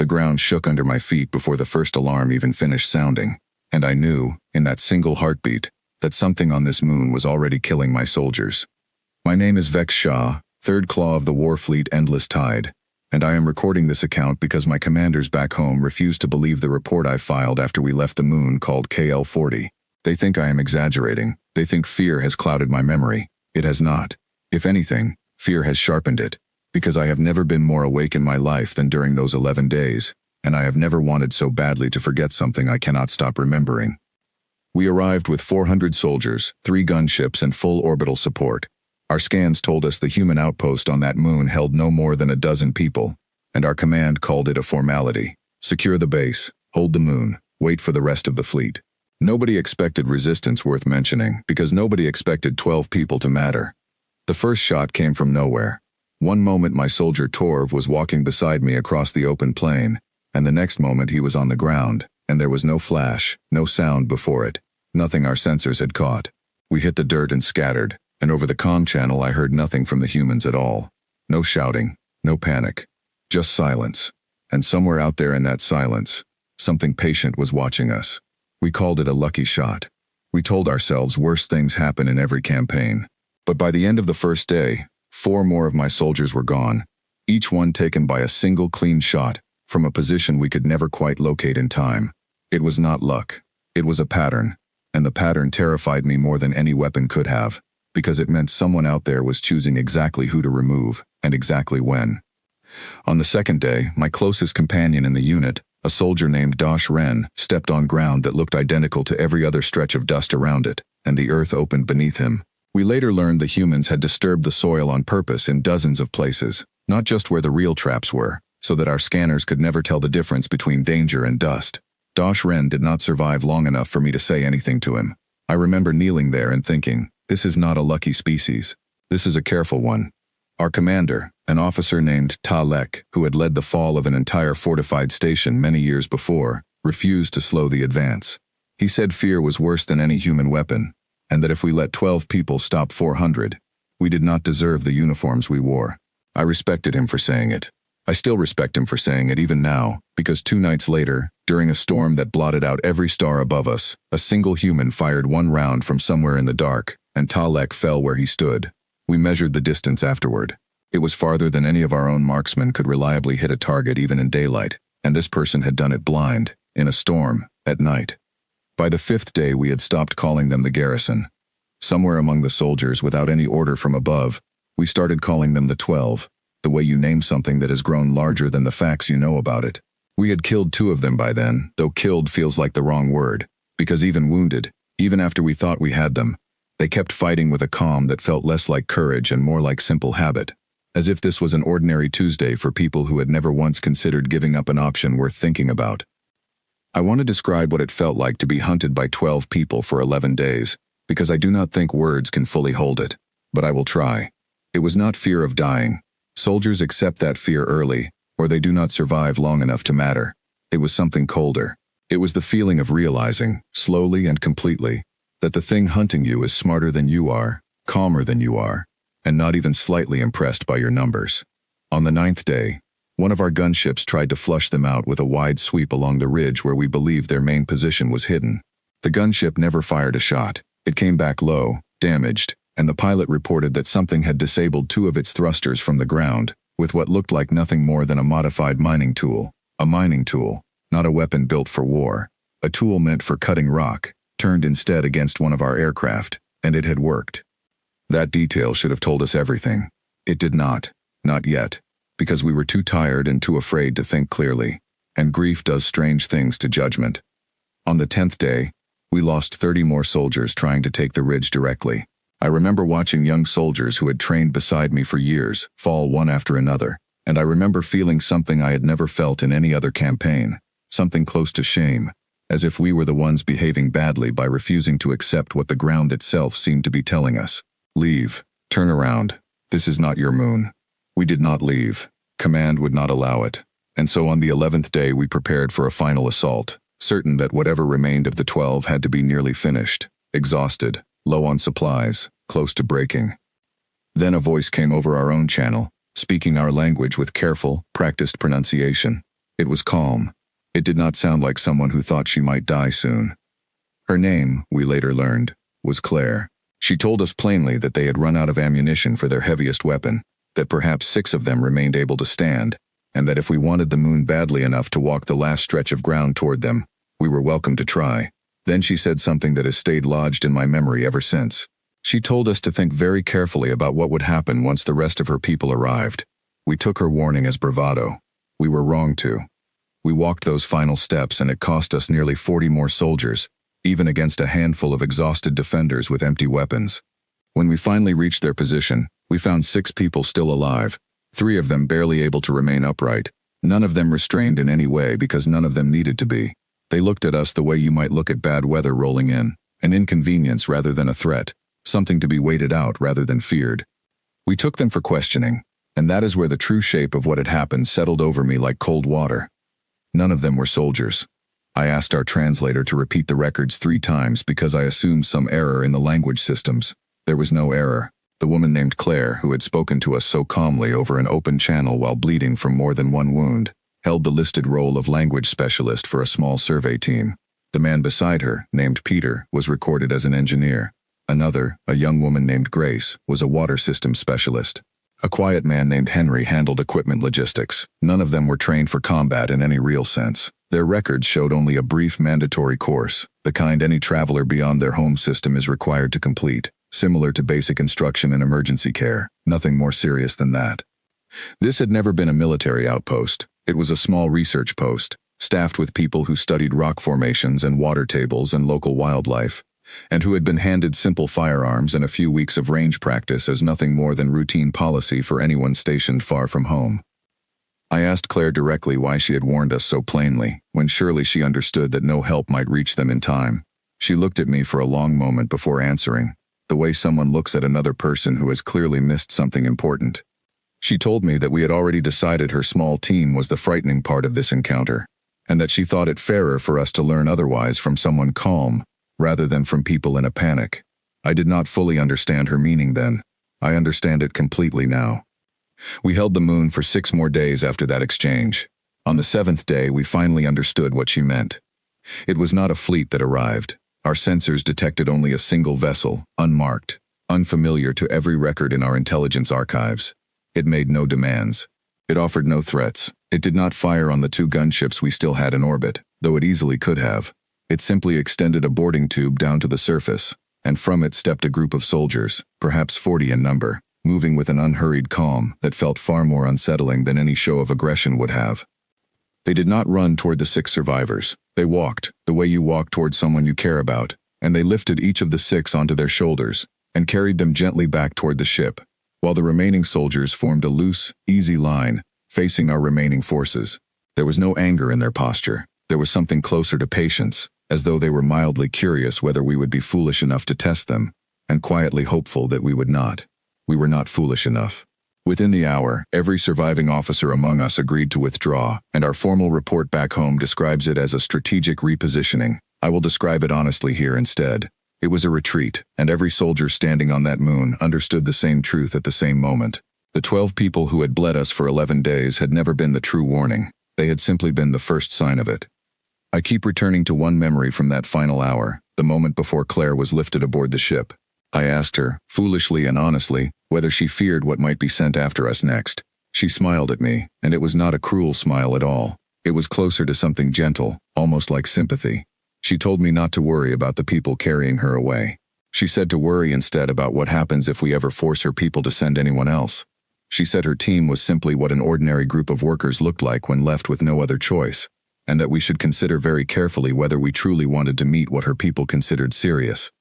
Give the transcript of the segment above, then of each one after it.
ground shook under my feet before the first alarm even finished sounding, and I knew, in that single heartbeat, that something on this moon was already killing my soldiers. My name is Vex Shah, third claw of the Warfleet Endless Tide, and I am recording this account because my commanders back home refuse to believe the report I filed after we left the moon called KL-40. They think I am exaggerating. They think fear has clouded my memory. It has not. If anything, fear has sharpened it, because I have never been more awake in my life than during those 11 days, and I have never wanted so badly to forget something I cannot stop remembering. We arrived with 400 soldiers, 3 gunships, and full orbital support. Our scans told us the human outpost on that moon held no more than a dozen people, and our command called it a formality. Secure the base, hold the moon, wait for the rest of the fleet. Nobody expected resistance worth mentioning, because nobody expected 12 people to matter. The first shot came from nowhere. One moment my soldier Torv was walking beside me across the open plain, and the next moment he was on the ground, and there was no flash, no sound before it, nothing our sensors had caught. We hit the dirt and scattered, and over the comm channel I heard nothing from the humans at all. No shouting, no panic, just silence. And somewhere out there in that silence, something patient was watching us. We called it a lucky shot. We told ourselves worse things happen in every campaign. But by the end of the first day, 4 more of my soldiers were gone, each one taken by a single clean shot from a position we could never quite locate in time. It was not luck. It was a pattern, and the pattern terrified me more than any weapon could have, because it meant someone out there was choosing exactly who to remove, and exactly when. On the second day, my closest companion in the unit, a soldier named Dosh Ren, stepped on ground that looked identical to every other stretch of dust around it, and the earth opened beneath him. We later learned the humans had disturbed the soil on purpose in dozens of places, not just where the real traps were, so that our scanners could never tell the difference between danger and dust. Dosh Ren did not survive long enough for me to say anything to him. I remember kneeling there and thinking, this is not a lucky species. This is a careful one. Our commander, an officer named Ta Lek, who had led the fall of an entire fortified station many years before, refused to slow the advance. He said fear was worse than any human weapon, and that if we let 12 people stop 400, we did not deserve the uniforms we wore. I respected him for saying it. I still respect him for saying it even now, because 2 nights later, during a storm that blotted out every star above us, a single human fired 1 round from somewhere in the dark, and Ta Lek fell where he stood. We measured the distance afterward. It was farther than any of our own marksmen could reliably hit a target even in daylight, and this person had done it blind, in a storm, at night. By the 5th day we had stopped calling them the garrison. Somewhere among the soldiers, without any order from above, we started calling them the 12, the way you name something that has grown larger than the facts you know about it. We had killed 2 of them by then, though killed feels like the wrong word, because even wounded, even after we thought we had them, they kept fighting with a calm that felt less like courage and more like simple habit, as if this was an ordinary Tuesday for people who had never once considered giving up an option worth thinking about. I want to describe what it felt like to be hunted by 12 people for 11 days, because I do not think words can fully hold it, but I will try. It was not fear of dying. Soldiers accept that fear early, or they do not survive long enough to matter. It was something colder. It was the feeling of realizing, slowly and completely, that the thing hunting you is smarter than you are, calmer than you are, and not even slightly impressed by your numbers. On the 9th day, one of our gunships tried to flush them out with a wide sweep along the ridge where we believed their main position was hidden. The gunship never fired a shot. It came back low, damaged, and the pilot reported that something had disabled 2 of its thrusters from the ground, with what looked like nothing more than a modified mining tool. A mining tool, not a weapon built for war. A tool meant for cutting rock, turned instead against one of our aircraft, and it had worked. That detail should have told us everything. It did not yet, because we were too tired and too afraid to think clearly, and grief does strange things to judgment. On the 10th day, we lost 30 more soldiers trying to take the ridge directly. I remember watching young soldiers who had trained beside me for years fall one after another, and I remember feeling something I had never felt in any other campaign, something close to shame, as if we were the ones behaving badly by refusing to accept what the ground itself seemed to be telling us. Leave. Turn around. This is not your moon. We did not leave. Command would not allow it. And so on the 11th day we prepared for a final assault, certain that whatever remained of the 12 had to be nearly finished, exhausted, low on supplies, close to breaking. Then a voice came over our own channel, speaking our language with careful, practiced pronunciation. It was calm. It did not sound like someone who thought she might die soon. Her name, we later learned, was Claire. She told us plainly that they had run out of ammunition for their heaviest weapon, that perhaps 6 of them remained able to stand, and that if we wanted the moon badly enough to walk the last stretch of ground toward them, we were welcome to try. Then she said something that has stayed lodged in my memory ever since. She told us to think very carefully about what would happen once the rest of her people arrived. We took her warning as bravado. We were wrong to. We walked those final steps and it cost us nearly 40 more soldiers, even against a handful of exhausted defenders with empty weapons. When we finally reached their position, we found 6 people still alive, 3 of them barely able to remain upright, none of them restrained in any way because none of them needed to be. They looked at us the way you might look at bad weather rolling in, an inconvenience rather than a threat, something to be waited out rather than feared. We took them for questioning, and that is where the true shape of what had happened settled over me like cold water. None of them were soldiers. I asked our translator to repeat the records 3 times because I assumed some error in the language systems. There was no error. The woman named Claire, who had spoken to us so calmly over an open channel while bleeding from more than one wound, held the listed role of language specialist for a small survey team. The man beside her, named Peter, was recorded as an engineer. Another, a young woman named Grace, was a water system specialist. A quiet man named Henry handled equipment logistics. None of them were trained for combat in any real sense. Their records showed only a brief mandatory course, the kind any traveler beyond their home system is required to complete, similar to basic instruction in emergency care, nothing more serious than that. This had never been a military outpost. It was a small research post, staffed with people who studied rock formations and water tables and local wildlife, and who had been handed simple firearms and a few weeks of range practice as nothing more than routine policy for anyone stationed far from home. I asked Claire directly why she had warned us so plainly, when surely she understood that no help might reach them in time. She looked at me for a long moment before answering, the way someone looks at another person who has clearly missed something important. She told me that we had already decided her small team was the frightening part of this encounter, and that she thought it fairer for us to learn otherwise from someone calm, rather than from people in a panic. I did not fully understand her meaning then. I understand it completely now. We held the moon for 6 more days after that exchange. On the 7th day, we finally understood what she meant. It was not a fleet that arrived. Our sensors detected only a single vessel, unmarked, unfamiliar to every record in our intelligence archives. It made no demands. It offered no threats. It did not fire on the 2 gunships we still had in orbit, though it easily could have. It simply extended a boarding tube down to the surface, and from it stepped a group of soldiers, perhaps 40 in number, moving with an unhurried calm that felt far more unsettling than any show of aggression would have. They did not run toward the 6 survivors. They walked, the way you walk toward someone you care about, and they lifted each of the 6 onto their shoulders and carried them gently back toward the ship, while the remaining soldiers formed a loose, easy line, facing our remaining forces. There was no anger in their posture. There was something closer to patience, as though they were mildly curious whether we would be foolish enough to test them, and quietly hopeful that we would not. We were not foolish enough. Within the hour, every surviving officer among us agreed to withdraw, and our formal report back home describes it as a strategic repositioning. I will describe it honestly here instead. It was a retreat, and every soldier standing on that moon understood the same truth at the same moment. The 12 people who had bled us for 11 days had never been the true warning. They had simply been the first sign of it. I keep returning to one memory from that final hour, the moment before Claire was lifted aboard the ship. I asked her, foolishly and honestly, whether she feared what might be sent after us next. She smiled at me, and it was not a cruel smile at all. It was closer to something gentle, almost like sympathy. She told me not to worry about the people carrying her away. She said to worry instead about what happens if we ever force her people to send anyone else. She said her team was simply what an ordinary group of workers looked like when left with no other choice, and that we should consider very carefully whether we truly wanted to meet what her people considered serious.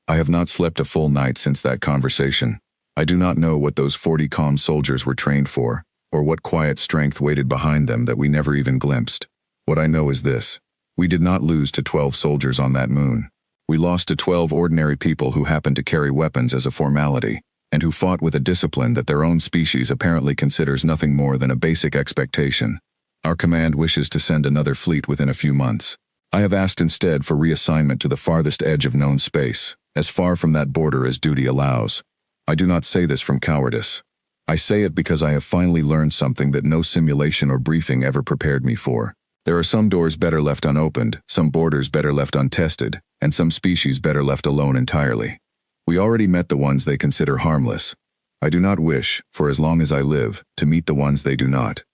I have not slept a full night since that conversation. I do not know what those 40 calm soldiers were trained for, or what quiet strength waited behind them that we never even glimpsed. What I know is this: we did not lose to 12 soldiers on that moon. We lost to 12 ordinary people who happened to carry weapons as a formality, and who fought with a discipline that their own species apparently considers nothing more than a basic expectation. Our command wishes to send another fleet within a few months. I have asked instead for reassignment to the farthest edge of known space, as far from that border as duty allows. I do not say this from cowardice. I say it because I have finally learned something that no simulation or briefing ever prepared me for. There are some doors better left unopened, some borders better left untested, and some species better left alone entirely. We already met the ones they consider harmless. I do not wish, for as long as I live, to meet the ones they do not.